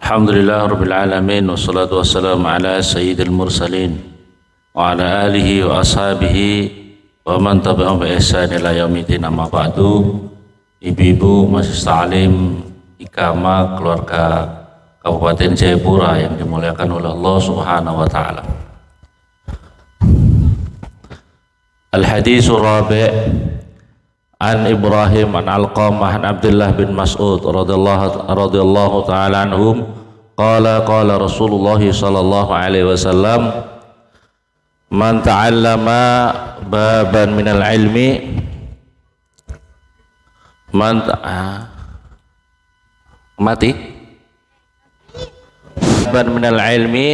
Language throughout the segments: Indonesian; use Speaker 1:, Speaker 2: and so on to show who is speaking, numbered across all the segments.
Speaker 1: Alhamdulillah Rabbil Alamin. Wassalatu wassalamu ala sayyidil mursalin wa ala alihi wa ashabihi wa man tabi'ahum bi ihsan ila yaumiddin. Amma ba'du. Ibu-ibu Masjid Ta'lim Iqamah keluarga Kabupaten Jayapura yang dimuliakan oleh Allah Subhanahu wa taala. Al-haditsul rabi' an Ibrahim an Alqamah an Abdullah bin Mas'ud radhiyallahu ta'ala anhum qala Rasulullah sallallahu alaihi wasallam man ta'allama baban minal ilmi baban minal ilmi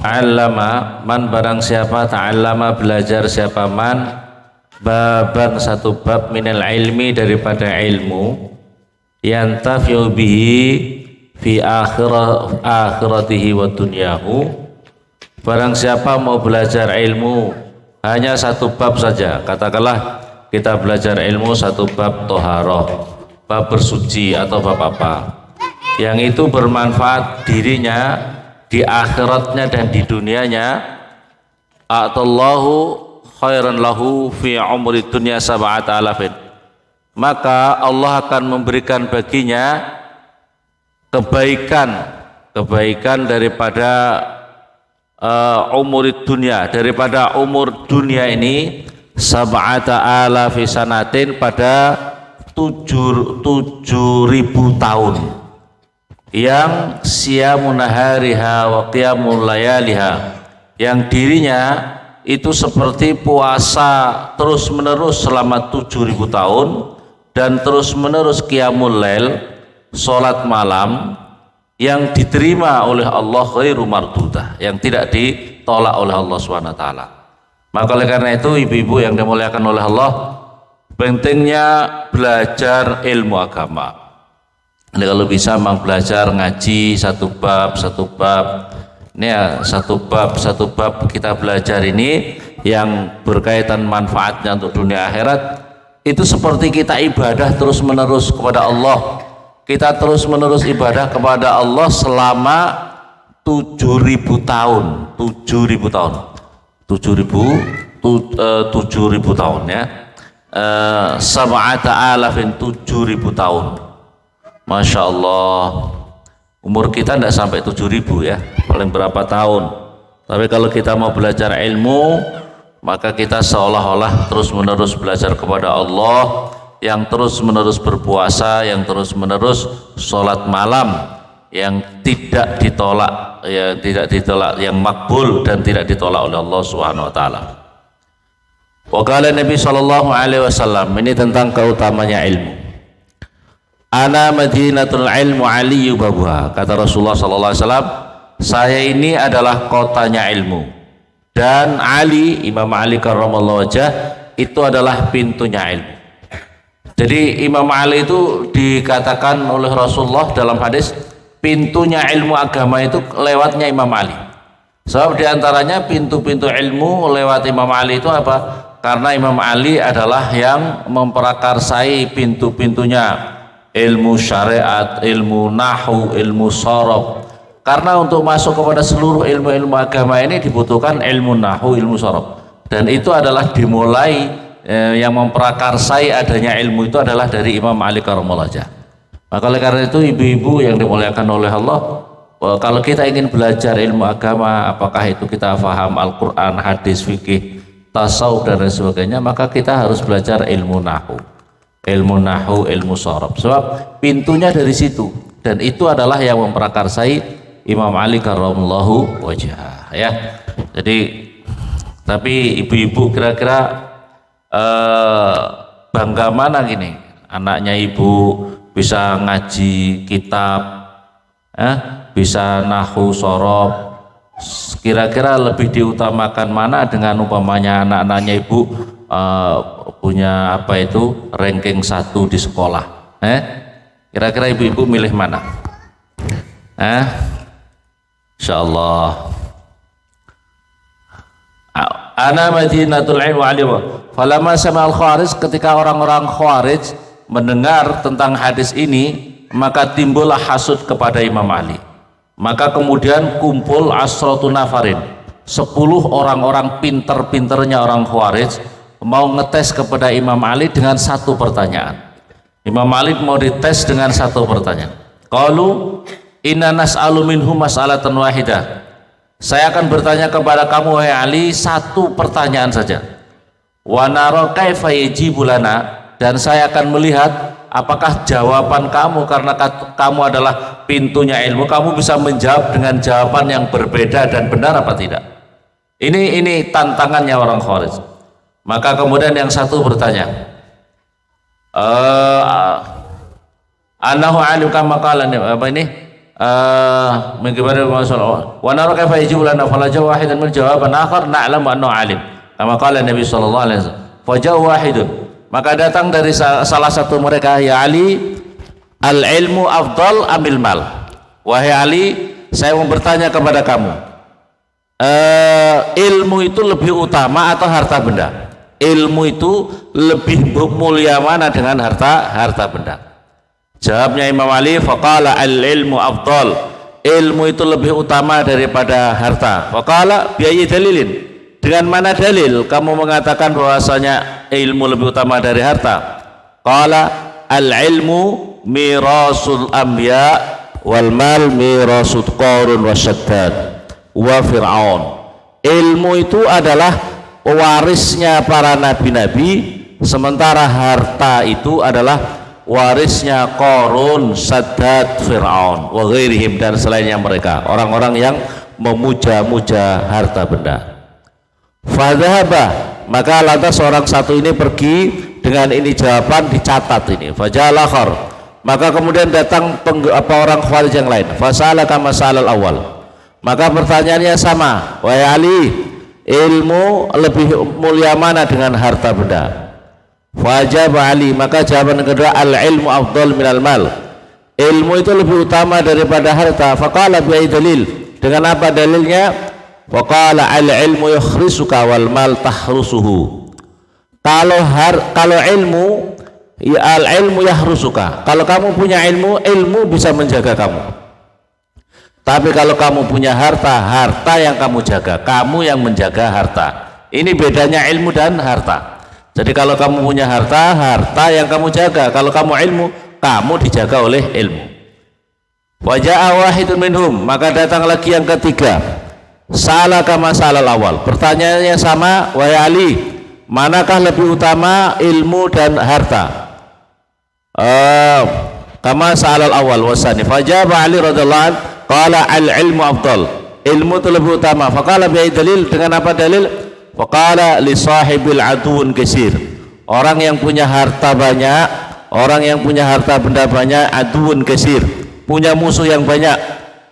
Speaker 1: ta'allama man barang siapa ta'allama belajar siapa man baban satu bab minal ilmi daripada ilmu yantafi'u bihi fi akhiratihi wa dunyahu. Barang siapa mau belajar ilmu hanya satu bab saja, katakanlah kita belajar ilmu satu bab toharoh, bab bersuci atau bab apa yang itu bermanfaat dirinya di akhiratnya dan di dunianya, a'tallahu khairan lahu fi umri dunya sab'ata alafin, maka Allah akan memberikan baginya kebaikan daripada umur dunia, daripada umur dunia ini sab'ata alafi sanatin, pada 7.000 tahun, yang siyamun nahariha wa qiyamul layaliha, yang dirinya itu seperti puasa terus menerus selama 7.000 tahun dan terus menerus qiyamul lail, salat malam yang diterima oleh Allah, ghairu mardudah, yang tidak ditolak oleh Allah SWT. Maka oleh karena itu ibu-ibu yang dimuliakan oleh Allah, pentingnya belajar ilmu agama. Ini kalau bisa memang belajar ngaji satu bab ini ya, satu bab kita belajar ini yang berkaitan manfaatnya untuk dunia akhirat, itu seperti kita ibadah terus menerus kepada Allah. Kita terus menerus ibadah kepada Allah selama 7.000 tahun, 7.000 tahun ya, sab'ata alafin, 7.000 tahun. Masya Allah, umur kita tidak sampai 7.000 ya, paling berapa tahun. Tapi kalau kita mau belajar ilmu, maka kita seolah-olah terus menerus belajar kepada Allah, yang terus menerus berpuasa, yang terus menerus sholat malam, yang tidak ditolak, yang makbul dan tidak ditolak oleh Allah Subhanahu wa taala. Wa qala Nabi sallallahu alaihi wasallam, ini tentang keutamanya ilmu. Ana madinatul ilmu aliyu babuha, kata Rasulullah sallallahu alaihi wasallam, saya ini adalah kotanya ilmu, dan Ali, Imam Ali karramallahu wajhah, itu adalah pintunya ilmu. Jadi Imam Ali itu dikatakan oleh Rasulullah dalam hadis, pintunya ilmu agama itu lewatnya Imam Ali. Sebab diantaranya pintu-pintu ilmu lewat Imam Ali itu apa? Karena Imam Ali adalah yang memprakarsai pintu-pintunya ilmu syariat, ilmu nahu, ilmu sorof. Karena untuk masuk kepada seluruh ilmu-ilmu agama ini dibutuhkan ilmu nahu, ilmu sorof, dan itu adalah dimulai yang memprakarsai adanya ilmu itu adalah dari Imam Ali karramallahu wajhah. Maka oleh karena itu ibu-ibu yang dimuliakan oleh Allah, kalau kita ingin belajar ilmu agama, apakah itu kita faham Al-Quran, hadis, fikih, tasawuf dan lain sebagainya, maka kita harus belajar ilmu nahu, ilmu sorof. Sebab pintunya dari situ, dan itu adalah yang memprakarsai Imam Ali karramallahu wajhah ya. Jadi, tapi ibu-ibu kira-kira bangga mana gini, anaknya ibu bisa ngaji kitab, bisa nahu sorof, kira-kira lebih diutamakan mana dengan umpamanya anak-anaknya ibu punya apa itu ranking 1 di sekolah, kira-kira ibu-ibu milih mana? Insyaallah ana madinatul ilmi wa alim. Falamma sama al khawarij, ketika orang-orang khawarij mendengar tentang hadis ini, maka timbullah hasud kepada Imam Ali. Maka kemudian kumpul asratu nafarin, 10 orang-orang pinter-pinternya orang Khawarij mau ngetes kepada Imam Ali dengan satu pertanyaan. Imam Ali mau dites dengan satu pertanyaan. Qalu inna nas'alu minhu mas'alatan wahidah. Saya akan bertanya kepada kamu wahai Ali satu pertanyaan saja. Wa nara kaifa yajibu lana, dan saya akan melihat apakah jawaban kamu, karena kamu adalah pintunya ilmu, kamu bisa menjawab dengan jawaban yang berbeda dan benar apa tidak. Ini tantangannya orang Khawarij. Maka kemudian yang satu bertanya, anahu alim kama qala, apa ini? Bagaimana masalah? Wa nara kaifa yajibu lana fala jawab wahidan min jawaban akhar na'lamu annahu alim. Kama qala Nabi sallallahu alaihi wasallam. Fa jawab wahidun. Maka datang dari salah satu mereka, ya Ali, al-ilmu afdal amil mal. Wahai Ali, saya mau bertanya kepada kamu, ilmu itu lebih utama atau harta benda? Ilmu itu lebih mulia mana dengan harta benda? Jawabnya Imam Ali, faqala al-ilmu afdal. Ilmu itu lebih utama daripada harta. Faqala bi ayyi dalilin? Dengan mana dalil kamu mengatakan bahwasanya ilmu lebih utama dari harta? Qala al-ilmu mirasul anbiya wal mal mirasut Qarun wa Shaddad wa Fir'aun. Ilmu itu adalah warisnya para nabi-nabi, sementara harta itu adalah warisnya Qarun, Shaddad, Fir'aun wa ghairihim, dan selainnya mereka, orang-orang yang memuja-muja harta benda. Fadhaba, maka lantas orang satu ini pergi dengan ini jawaban dicatat ini. Fajalakhar, maka kemudian datang orang Khawarij yang lain. Fasala kama salal awal, maka pertanyaannya sama. Wahai Ali, ilmu lebih mulia mana dengan harta benda? Fajab Ali, maka jawaban kedua, al ilmu afdal minal mal. Ilmu itu lebih utama daripada harta. Faqala bi ayyi dalil? Dengan apa dalilnya? Waqala al-ilmu yakhrisuka wal mal tahrusuhu. Kalau ilmu, ya al-ilmu yahrusuka. Kalau kamu punya ilmu, ilmu bisa menjaga kamu. Tapi kalau kamu punya harta, harta yang kamu jaga, kamu yang menjaga harta. Ini bedanya ilmu dan harta. Jadi kalau kamu punya harta, harta yang kamu jaga. Kalau kamu ilmu, kamu dijaga oleh ilmu. Wa ja'a wahidun minhum, maka datang lagi yang ketiga. Salah kama salal awal, pertanyaannya sama. Wahai Ali, manakah lebih utama ilmu dan harta? Kama salal awal wasani. Fajab Ali radhiyallahu anhu, qala al ilmu afdal. Ilmu itu lebih utama. Faqala bi dalil? Dengan apa dalil? Faqala li sahibil aduun katsir. Orang yang punya harta banyak, orang yang punya harta benda banyak, aduun katsir, punya musuh yang banyak.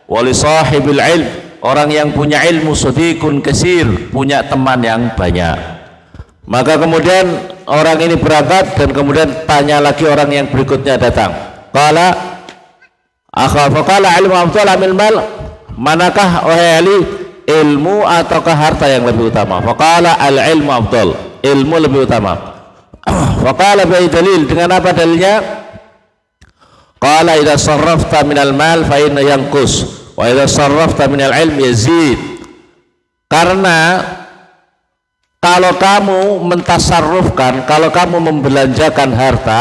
Speaker 1: Wa li sahibil ilm, orang yang punya ilmu sadiqun katsir, punya teman yang banyak. Maka kemudian orang ini berangkat dan kemudian tanya lagi orang yang berikutnya datang. Qala faqala ilmu afdal amil mal, manakah wahai Ali, ilmu ataukah harta yang lebih utama? Faqala al ilmu afdal, ilmu lebih utama. Faqala bi dalil? Dengan apa dalilnya? Qala idza sarrafta minal mal fa inna yanqus wa idza sarrafta minal ilm yazid. Karena kalau kamu mentasarrufkan, kalau kamu membelanjakan harta,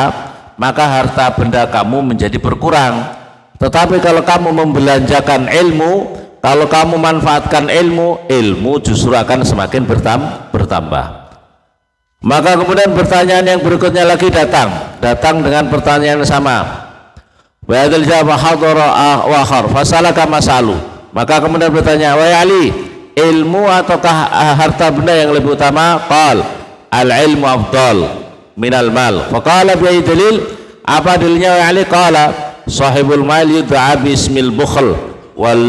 Speaker 1: maka harta benda kamu menjadi berkurang. Tetapi kalau kamu membelanjakan ilmu, kalau kamu manfaatkan ilmu, ilmu justru akan semakin bertambah. Maka kemudian pertanyaan yang berikutnya lagi datang dengan pertanyaan yang sama. Wa hadzal jawab hadara wa akhar fasalaka masalu. Maka kemudian bertanya, wahai Ali, ilmu ataukah harta benda yang lebih utama? Qal al ilmu afdal minal mal. Faqala bi dalil? Apa dalilnya wahai Ali? Qala sahibul mal yud'a bi ismil bukhl wal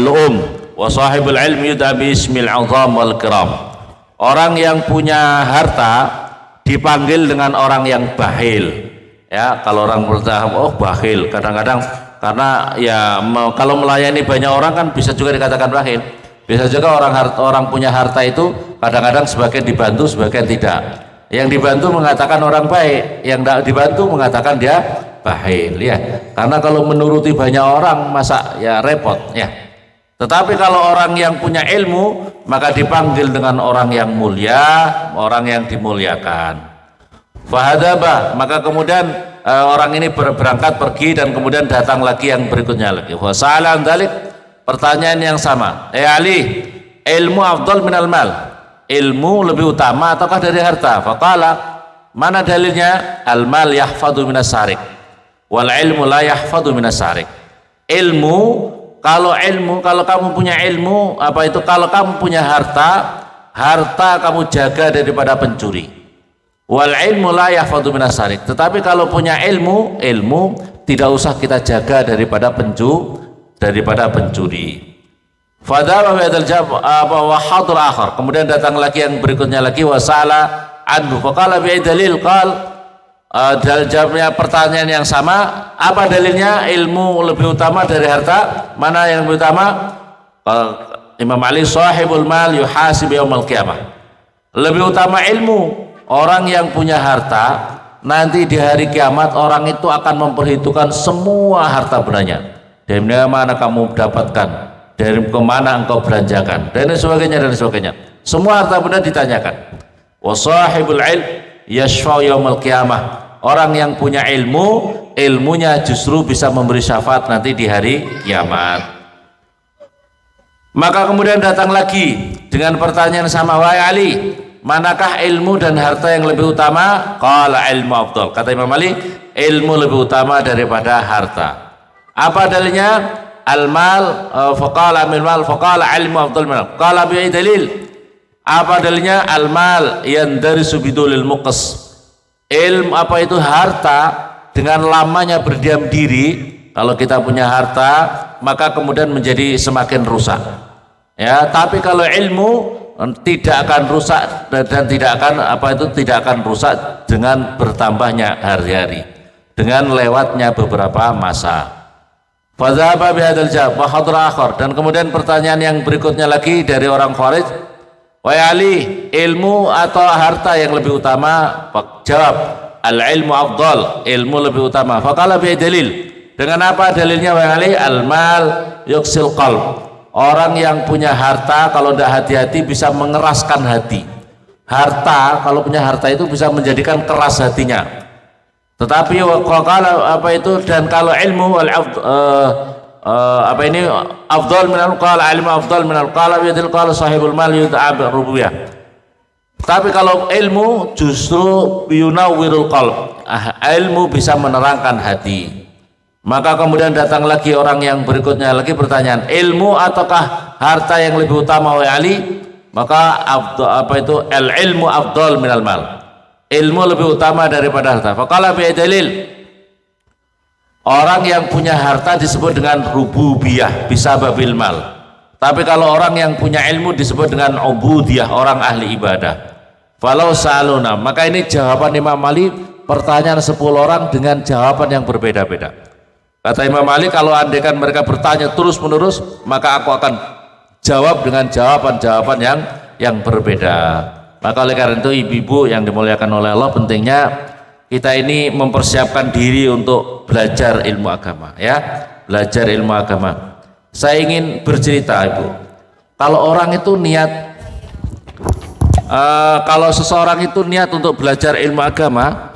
Speaker 1: wa sahibul ilm yud'a bi ismil azam wal kiram. Orang yang punya harta dipanggil dengan orang yang bakhil. Ya, kalau orang berkata oh bakhil, kadang-kadang karena ya kalau melayani banyak orang kan bisa juga dikatakan bakhil. Bisa juga orang punya harta itu kadang-kadang sebagian dibantu, sebagian tidak. Yang dibantu mengatakan orang baik, yang tidak dibantu mengatakan dia bahil ya. Karena kalau menuruti banyak orang masa ya repot ya. Tetapi kalau orang yang punya ilmu maka dipanggil dengan orang yang mulia, orang yang dimuliakan. Fahadaba, maka kemudian orang ini berangkat pergi dan kemudian datang lagi yang berikutnya lagi. Wasalan dalik, pertanyaan yang sama. Ali, ilmu afdal minal mal, ilmu lebih utama ataukah dari harta? Faqala, mana dalilnya? Al mal yahfadu minas sarik, wal ilmu la yahfadu minas sarik. Ilmu, kalau kamu punya ilmu, apa itu? Kalau kamu punya harta, harta kamu jaga daripada pencuri. Wal ilmu la yahfadu minas sarik. Tetapi kalau punya ilmu tidak usah kita jaga daripada pencuri. Fadaba bi hadzal jawab wa hadir akhar. Kemudian datang lagi yang berikutnya lagi wasala anhu. Faqala bi dalil qal, jawabnya pertanyaan yang sama, apa dalilnya? Ilmu lebih utama dari harta. Mana yang lebih utama? Imam Ali, sahibul mal yuhasib yaumil qiyamah. Lebih utama ilmu. Orang yang punya harta nanti di hari kiamat orang itu akan memperhitungkan semua harta bendanya. Dari mana kamu dapatkan, dari kemana engkau belanjakan, dan sebagainya. Semua harta benda ditanyakan. Wasahibul ilm yashfa'u yaumil qiyamah. Orang yang punya ilmu, ilmunya justru bisa memberi syafaat nanti di hari kiamat. Maka kemudian datang lagi dengan pertanyaan sama, wahai Ali, manakah ilmu dan harta yang lebih utama? Qala ilmu afdal. Kata Imam Ali, ilmu lebih utama daripada harta. Apa dalilnya? Al-mal faqala min mal faqala ilmu afdal min. Qala bi dalil. Apa dalilnya? Al-mal yandarisu bidulil muqas. Ilmu apa itu? Harta dengan lamanya berdiam diri. Kalau kita punya harta maka kemudian menjadi semakin rusak. Ya, tapi kalau ilmu tidak akan rusak dan tidak akan rusak dengan bertambahnya hari-hari, dengan lewatnya beberapa masa. Fadzaba bihadzal jawab wa hadra akhar. Dan kemudian pertanyaan yang berikutnya lagi dari orang Khawarij, wahai Ali, ilmu atau harta yang lebih utama? Jawab, al ilmu afdal, ilmu lebih utama. Faqala bi dalil. Dengan apa dalilnya wahai Ali? Al mal yuksil qalb. Orang yang punya harta kalau tidak hati-hati bisa mengeraskan hati. Harta, kalau punya harta itu bisa menjadikan keras hatinya. Tetapi kalau apa itu, dan kalau ilmu afdal minal qala ilmu afdal minal qala yadil qala sahibul mal yud'ab rububiyah. Tapi kalau ilmu justru yunawwirul qalb. Ilmu bisa menerangkan hati. Maka kemudian datang lagi orang yang berikutnya lagi pertanyaan, ilmu ataukah harta yang lebih utama wahai Ali? Maka al ilmu afdal minal mal. Ilmu lebih utama daripada harta. Faqala bi dalil. Orang yang punya harta disebut dengan rububiyah bisababil mal. Tapi kalau orang yang punya ilmu disebut dengan ubudiyah, orang ahli ibadah. Falau saluna, maka ini jawaban Imam Ali, pertanyaan 10 orang dengan jawaban yang berbeda-beda. Kata Imam Ali, kalau andaikan mereka bertanya terus menerus, maka aku akan jawab dengan jawaban-jawaban yang berbeda. Maka oleh karena itu ibu-ibu yang dimuliakan oleh Allah, pentingnya kita ini mempersiapkan diri untuk belajar ilmu agama, ya, belajar ilmu agama. Saya ingin bercerita, Ibu. Kalau orang itu niat, kalau seseorang itu niat untuk belajar ilmu agama,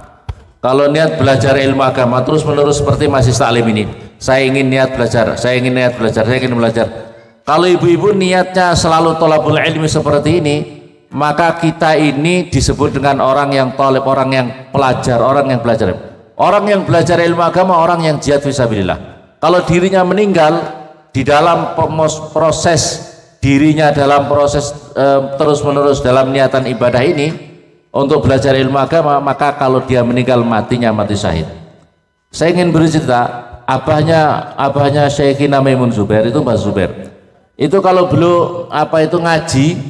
Speaker 1: kalau niat belajar ilmu agama terus menerus seperti masih taklim ini, saya ingin niat belajar, saya ingin niat belajar, saya ingin belajar. Kalau ibu-ibu niatnya selalu thalabul ilmi seperti ini, maka kita ini disebut dengan orang yang thalib, orang yang pelajar, orang yang belajar. Orang yang belajar ilmu agama, orang yang jihad fisabilillah. Kalau dirinya meninggal di dalam proses dirinya dalam proses terus menerus dalam niatan ibadah ini untuk belajar ilmu agama, maka kalau dia meninggal matinya mati syahid. Saya ingin bercerita, abahnya Syekhina Maimun Zubair itu Mbah Zubair. Itu kalau beliau ngaji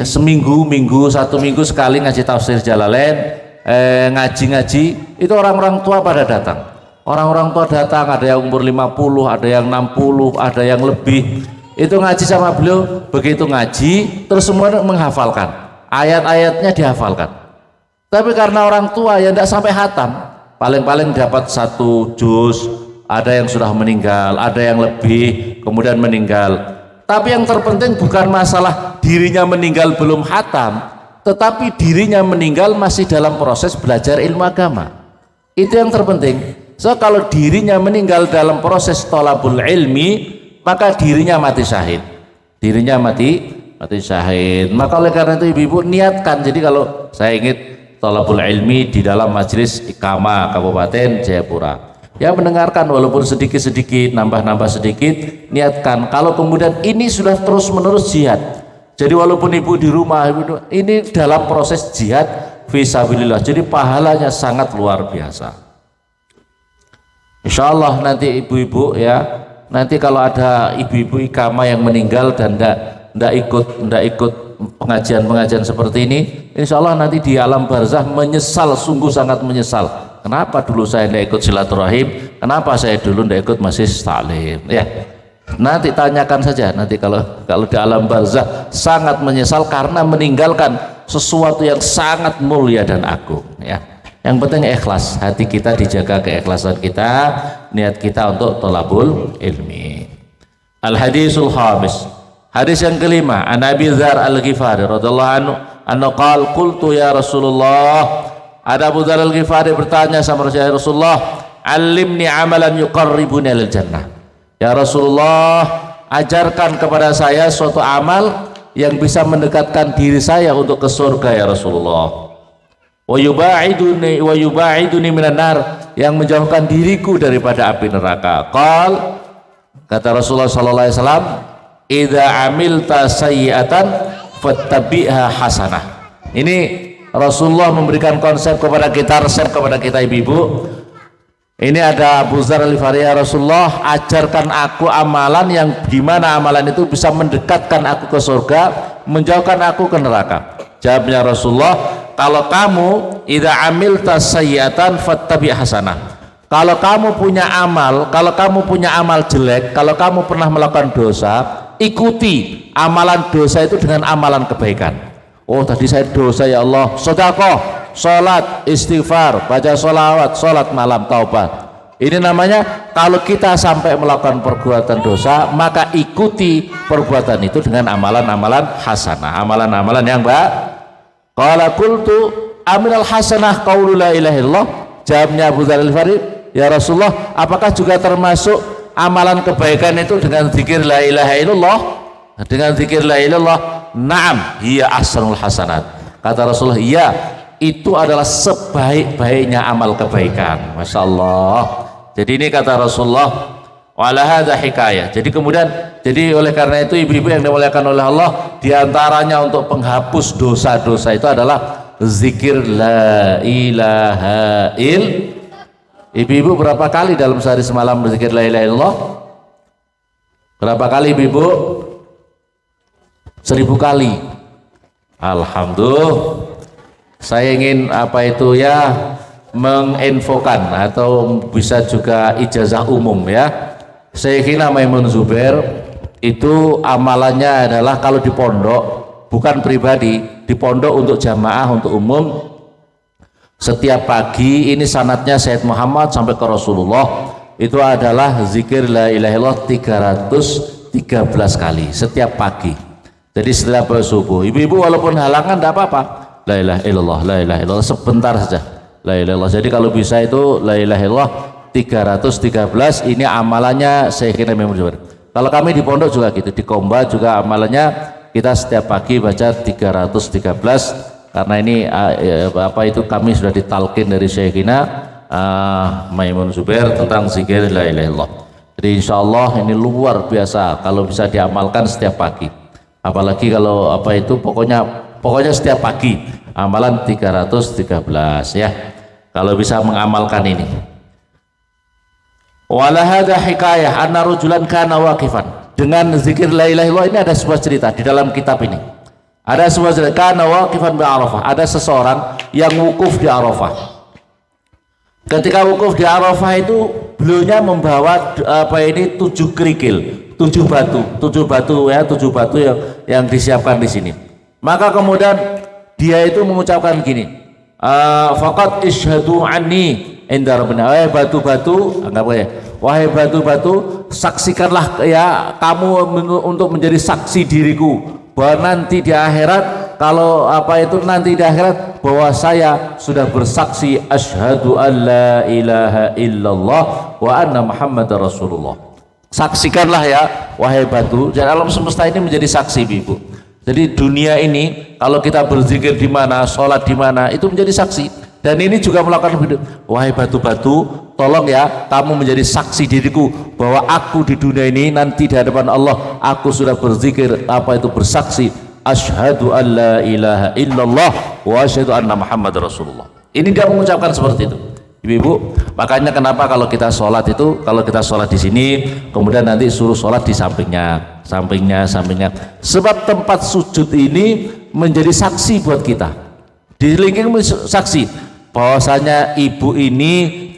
Speaker 1: seminggu, satu minggu sekali ngaji tafsir Jalalain, ngaji itu orang-orang tua pada datang. Orang-orang tua datang, ada yang umur 50, ada yang 60, ada yang lebih. Itu ngaji sama beliau, begitu ngaji terus semua menghafalkan. Ayat-ayatnya dihafalkan. Tapi karena orang tua yang tidak sampai hatam, paling-paling dapat 1 juz, ada yang sudah meninggal, ada yang lebih kemudian meninggal. Tapi yang terpenting bukan masalah dirinya meninggal belum hatam, tetapi dirinya meninggal masih dalam proses belajar ilmu agama. Itu yang terpenting. So kalau dirinya meninggal dalam proses thalabul ilmi, maka dirinya mati syahid. Dirinya mati syahid. Maka oleh karena itu ibu-ibu niatkan. Jadi kalau saya ingin thalabul ilmi di dalam majelis Iqamah Kabupaten Jayapura, ya mendengarkan walaupun sedikit-sedikit, nambah-nambah sedikit, niatkan. Kalau kemudian ini sudah terus-menerus jihad, jadi walaupun ibu di rumah, ini dalam proses jihad fisabilillah, jadi pahalanya sangat luar biasa. Insya Allah nanti ibu-ibu ya, nanti kalau ada ibu-ibu Iqamah yang meninggal dan ndak ikut pengajian-pengajian seperti ini, insya Allah nanti di alam barzah menyesal, sungguh sangat menyesal. Kenapa dulu saya tidak ikut silaturahim? Kenapa saya dulu tidak ikut majelis taklim? Ya, nanti tanyakan saja. Nanti kalau di alam barzah sangat menyesal karena meninggalkan sesuatu yang sangat mulia dan agung. Ya, yang penting ikhlas, hati kita dijaga, keikhlasan kita, niat kita untuk thalabul ilmi. Al hadisul khamis. Hadis yang kelima, an Abi Dzar Al-Ghifari radhiyallahu anhu qala qultu ya Rasulullah, ada Abu Dzar Al-Ghifari bertanya sama Rasulullah, "Allimni amalan yuqarribuni ilal jannah." Ya Rasulullah, ajarkan kepada saya suatu amal yang bisa mendekatkan diri saya untuk ke surga ya Rasulullah. Wa yubaiduni minan nar, yang menjauhkan diriku daripada api neraka. Kata Rasulullah sallallahu alaihi wasallam, idza amilta sayyi'atan fattabi'ha hasanah. Ini Rasulullah memberikan konsep kepada kita, resep kepada kita ibu-ibu. Ini ada Abu Dzar Al-Ghifari, ya Rasulullah, ajarkan aku amalan yang gimana amalan itu bisa mendekatkan aku ke surga, menjauhkan aku ke neraka. Jawabnya Rasulullah, kalau kamu idza amilta sayyi'atan fattabi' hasanah. Kalau kamu punya amal jelek, kalau kamu pernah melakukan dosa, ikuti amalan dosa itu dengan amalan kebaikan. Oh, tadi saya dosa ya Allah, sedekah, salat, istighfar, baca sholawat, salat malam, taubat. Ini namanya kalau kita sampai melakukan perbuatan dosa, maka ikuti perbuatan itu dengan amalan-amalan hasanah, amalan-amalan yang baik. Qala qultu aminal hasanah qaulu la ilaha illallah. Jawabnya Abu Dzar Al-Ghifari, ya Rasulullah, apakah juga termasuk amalan kebaikan itu dengan zikir la ilaha illallah? Dengan zikir la ilaha illallah? Naam, hiya ahsanul hasanat. Kata Rasulullah, iya, itu adalah sebaik-baiknya amal kebaikan. Masya Allah. Jadi ini kata Rasulullah, wala hadza hikayah. Jadi kemudian, oleh karena itu ibu-ibu yang dimuliakan oleh Allah, diantaranya untuk penghapus dosa-dosa itu adalah zikir la ilaha illallah. Ibu-ibu berapa kali dalam sehari semalam berzikir la ilaha illallah? Berapa kali ibu-ibu? 1000 kali. Alhamdulillah. Saya ingin menginfokan atau bisa juga ijazah umum ya. Sayyidina Maimun Zubair itu amalannya adalah kalau di pondok, bukan pribadi, di pondok untuk jamaah, untuk umum, setiap pagi, ini sanadnya Sayyid Muhammad sampai ke Rasulullah, itu adalah zikir la ilaha illallah 313 kali setiap pagi. Jadi setelah subuh, ibu-ibu walaupun halangan tidak apa-apa, la ilaha illallah, la ilaha illallah, sebentar saja la ilaha illallah. Jadi kalau bisa itu la ilaha illallah 313, ini amalannya Sayyidina Maimun Zubair. Kalau kami di pondok juga gitu, di Komba juga amalannya kita setiap pagi baca 313, karena ini kami sudah ditalkin dari Sayyidina Maimun Zubair tentang zikir la ilaha illallah. Jadi insya Allah ini luar biasa kalau bisa diamalkan setiap pagi, apalagi kalau pokoknya setiap pagi amalan 313 ya, kalau bisa mengamalkan ini. Wala hadza hikayah anna rajulan kana waqifan. Dengan zikir la ilaha illallah ini ada sebuah cerita di dalam kitab ini. Ada sebuah cerita, kana waqifan bi Arafah. Ada seseorang yang wukuf di Arafah. Ketika wukuf di Arafah itu beliaunya membawa 7 kerikil, 7 batu yang disiapkan di sini. Maka kemudian dia itu mengucapkan gini, faqad ishhadu anni inda rabbina. Wahai batu-batu, anggap ya, wahai batu-batu, saksikanlah ya kamu untuk menjadi saksi diriku bahwa nanti di akhirat, kalau apa itu nanti di akhirat, bahwa saya sudah bersaksi asyhadu an la ilaha illallah wa anna muhammadar rasulullah. Saksikanlah ya wahai batu, dan alam semesta ini menjadi saksi Ibu. Jadi dunia ini kalau kita berzikir di mana, sholat di mana, itu menjadi saksi. Dan ini juga melakukan hidup. Wahai batu-batu, tolong ya kamu menjadi saksi diriku bahwa aku di dunia ini nanti di hadapan Allah aku sudah berzikir, apa itu bersaksi asyhadu an la ilaha illallah wa asyhadu anna muhammad rasulullah. Ini dia mengucapkan seperti itu. Ibu-ibu, makanya kenapa kalau kita sholat itu, kalau kita sholat di sini, kemudian nanti suruh sholat di sampingnya, sebab tempat sujud ini menjadi saksi buat kita. Di lingkungan saksi bahwasanya ibu ini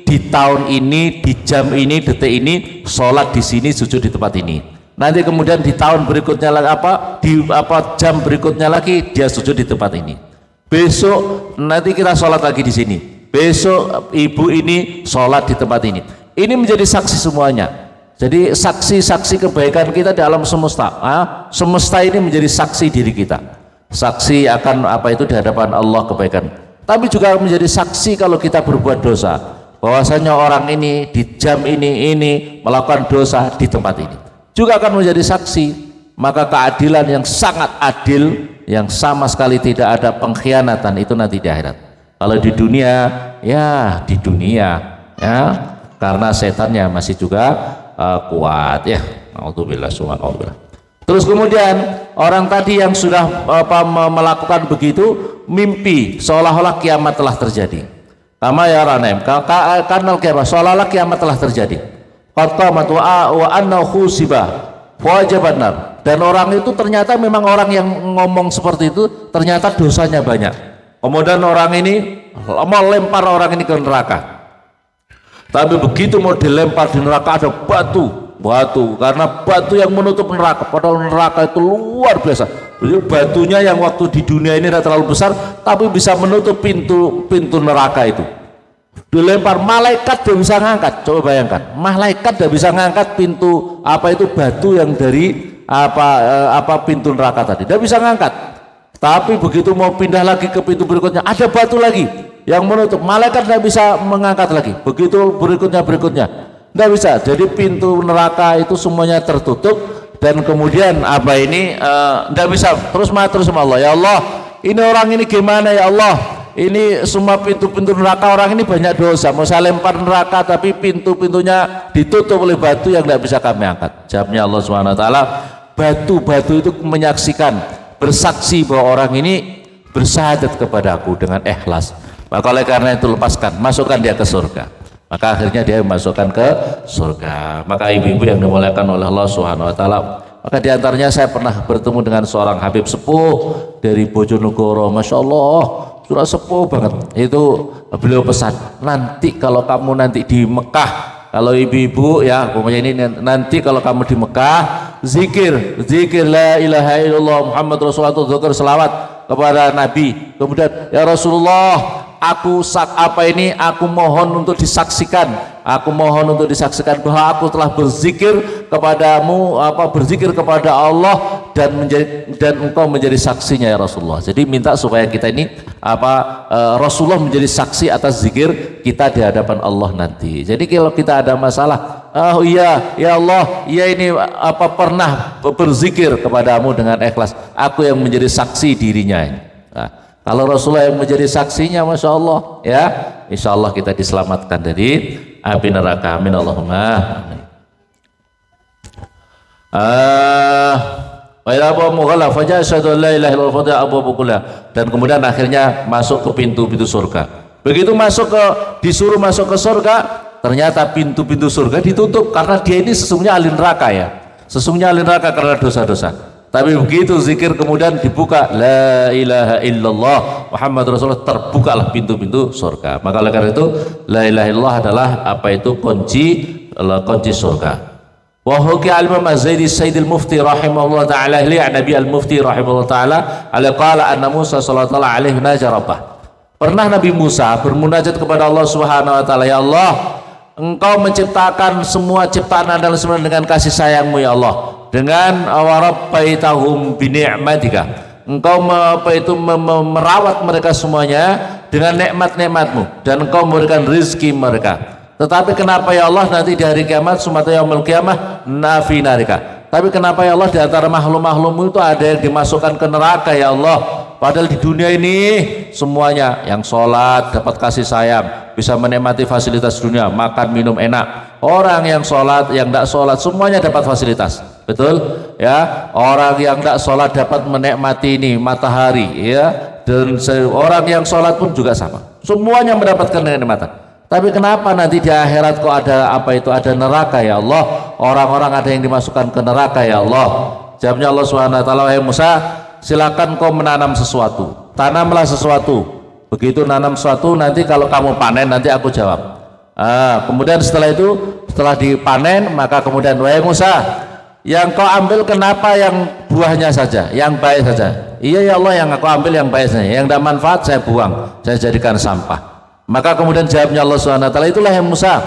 Speaker 1: di tahun ini, di jam ini, detik ini sholat di sini, sujud di tempat ini. Nanti kemudian di tahun berikutnya jam berikutnya lagi dia sujud di tempat ini. Besok nanti kita sholat lagi di sini. Besok ibu ini sholat di tempat ini. Ini menjadi saksi semuanya. Jadi saksi-saksi kebaikan kita di alam semesta. Semesta ini menjadi saksi diri kita. Saksi akan apa itu di hadapan Allah kebaikan. Tapi juga menjadi saksi kalau kita berbuat dosa. Bahwasanya orang ini di jam ini melakukan dosa di tempat ini. Juga akan menjadi saksi. Maka keadilan yang sangat adil, yang sama sekali tidak ada pengkhianatan, itu nanti di akhirat. Kalau di dunia, ya di dunia ya, karena setannya masih juga kuat ya. Alhamdulillah, subhanallah. Terus kemudian orang tadi yang sudah melakukan begitu mimpi seolah-olah kiamat telah terjadi. Kama ya ranem, karena kiamat seolah-olah kiamat telah terjadi. Qatamat wa anna khusibah wajabanar. Dan orang itu ternyata memang orang yang ngomong seperti itu ternyata dosanya banyak. Kemudian orang ini mau lempar orang ini ke neraka. Tapi begitu mau dilempar di neraka ada batu, karena batu yang menutup neraka. Padahal neraka itu luar biasa. Jadi batunya yang waktu di dunia ini tidak terlalu besar, tapi bisa menutup pintu neraka itu. Dilempar, malaikat dia bisa ngangkat. Coba bayangkan, malaikat dia bisa ngangkat pintu batu yang dari pintu neraka tadi. Dia bisa ngangkat. Tapi begitu mau pindah lagi ke pintu berikutnya ada batu lagi yang menutup, malaikat tidak bisa mengangkat lagi. Begitu berikutnya tidak bisa. Jadi pintu neraka itu semuanya tertutup dan kemudian tidak bisa. Terus sama Allah, ya Allah ini orang ini gimana ya Allah, ini semua pintu-pintu neraka orang ini banyak dosa, mau saya lempar neraka tapi pintu-pintunya ditutup oleh batu yang tidak bisa kami angkat. Jawabnya Allah SWT, batu-batu itu menyaksikan, bersaksi bahwa orang ini bersyahadat kepada aku dengan ikhlas. Maka oleh karena itu lepaskan, masukkan dia ke surga. Maka akhirnya dia masukkan ke surga. Maka ibu-ibu yang dimuliakan oleh Allah Subhanahu wa taala, maka diantaranya saya pernah bertemu dengan seorang Habib sepuh dari Bojonegoro, masya Allah, sudah sepuh banget. Itu beliau pesan, nanti kalau kamu nanti di Mekah, kalau ibu-ibu ya, pokoknya ini nanti kalau kamu di Mekah, zikir la ilaha illallah Muhammad Rasulullah, zikir selawat kepada Nabi. Kemudian ya Rasulullah, aku mohon untuk disaksikan, bahwa aku telah berzikir kepadamu, berzikir kepada Allah dan engkau menjadi saksinya ya Rasulullah. Jadi minta supaya kita ini Rasulullah menjadi saksi atas zikir kita di hadapan Allah nanti. Jadi kalau kita ada masalah, oh iya ya Allah, iya ini pernah berzikir kepadamu dengan ikhlas, aku yang menjadi saksi dirinya ini. Nah, kalau Rasulullah yang menjadi saksinya, masya Allah ya, insya Allah kita diselamatkan dari api neraka. Amin Allahumma amin. Dan kemudian akhirnya masuk ke pintu-pintu surga. Begitu disuruh masuk ke surga, ternyata pintu-pintu surga ditutup karena dia ini sesungguhnya ahli neraka ya. Sesungguhnya ahli neraka karena dosa-dosa. Tapi begitu zikir kemudian dibuka la ilaha illallah Muhammad Rasulullah, terbukalah pintu-pintu surga. Maka oleh karena itu la ilaha illallah adalah kunci surga. Wa hukiya al-Imam Az-Zaidi Sayyidil Mufti rahimahullah ta'ala li Nabi al-Mufti rahimahullah ta'ala qala anna Musa sallallahu alaihi naja rabbah. Pernah Nabi Musa bermunajat kepada Allah Subhanahu wa taala, ya Allah, Engkau menciptakan semua ciptaan adalah sebenarnya dengan kasih sayangmu ya Allah, dengan warabbaitahum bini'matika, Engkau merawat mereka semuanya dengan nikmat-nikmatmu, dan Engkau memberikan rizki mereka. Tetapi kenapa ya Allah nanti di hari kiamat, sumata yaumil qiyamah nafi narika, tapi kenapa ya Allah di antara makhluk-makhlukmu itu ada yang dimasukkan ke neraka ya Allah? Padahal di dunia ini semuanya yang sholat dapat kasih sayang, bisa menikmati fasilitas dunia, makan minum enak. Orang yang sholat, yang tidak sholat, semuanya dapat fasilitas. Betul ya? Orang yang tidak sholat dapat menikmati ini matahari ya, dan orang yang sholat pun juga sama, semuanya mendapatkan kenikmatan. Tapi kenapa nanti di akhirat kok ada apa itu, ada neraka ya Allah? Orang-orang ada yang dimasukkan ke neraka ya Allah. Jawabnya Allah Subhanahu wa taala, wahai Musa, silakan kau menanam sesuatu, tanamlah sesuatu. Begitu nanam sesuatu, nanti kalau kamu panen nanti aku jawab. Kemudian setelah itu, setelah dipanen, maka kemudian wahai Musa, yang kau ambil kenapa yang buahnya saja, yang baik saja? Iya ya Allah, yang aku ambil yang baik saja, yang tidak manfaat saya buang, saya jadikan sampah. Maka kemudian jawabnya Allah Subhanahu wa taala, itulah yang Musa,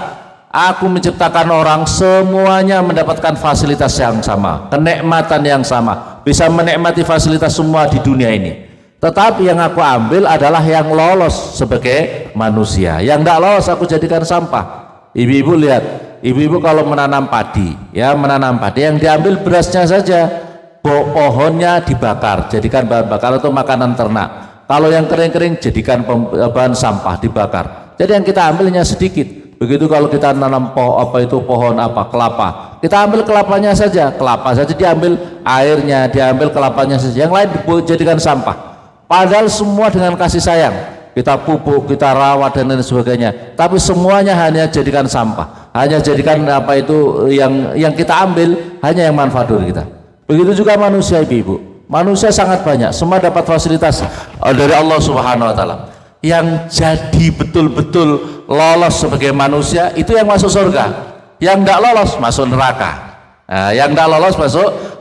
Speaker 1: aku menciptakan orang semuanya mendapatkan fasilitas yang sama, kenikmatan yang sama, bisa menikmati fasilitas semua di dunia ini. Tetapi yang aku ambil adalah yang lolos sebagai manusia, yang tidak lolos aku jadikan sampah. Ibu-ibu lihat, ibu-ibu kalau menanam padi, ya menanam padi, yang diambil berasnya saja, pohonnya dibakar, jadikan bahan bakar atau makanan ternak. Kalau yang kering-kering jadikan bahan sampah, dibakar. Jadi yang kita ambilnya sedikit. Begitu kalau kita nanam pohon kelapa, kita ambil kelapanya saja, kelapa saja diambil, airnya diambil, kelapanya saja, yang lain dijadikan sampah. Padahal semua dengan kasih sayang, kita pupuk, kita rawat dan lain sebagainya, tapi semuanya hanya jadikan sampah, hanya jadikan yang kita ambil hanya yang manfaat dari kita. Begitu juga manusia, ibu-ibu. Manusia sangat banyak, semua dapat fasilitas dari Allah Subhanahu wa taala. Yang jadi betul-betul lolos sebagai manusia itu yang masuk surga, yang tidak lolos masuk neraka. Yang tidak lolos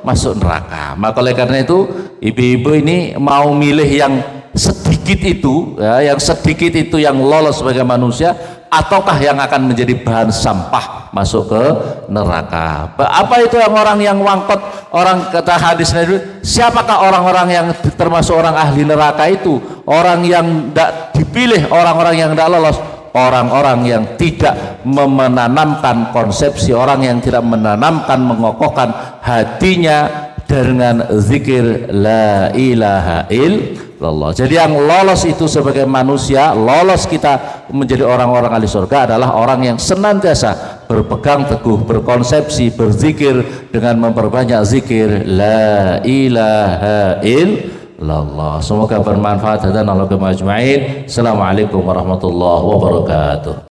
Speaker 1: masuk neraka. Maka oleh karena itu ibu-ibu ini mau milih yang sedikit itu, ya, yang sedikit itu yang lolos sebagai manusia, ataukah yang akan menjadi bahan sampah masuk ke neraka? Apa itu yang orang yang wangkot? Orang kata hadisnya itu, siapakah orang-orang yang termasuk orang ahli neraka itu? Orang yang tidak dipilih, orang-orang yang tidak lolos, orang-orang yang tidak menanamkan konsepsi, orang yang tidak menanamkan, mengokohkan hatinya dengan zikir la ilaha illallah. Jadi yang lolos itu sebagai manusia, lolos kita menjadi orang-orang ahli surga adalah orang yang senantiasa berpegang teguh, berkonsepsi, berzikir dengan memperbanyak zikir la ilaha illallah. Semoga bermanfaat dan Allah ajma'in. Assalamualaikum warahmatullahi wabarakatuh.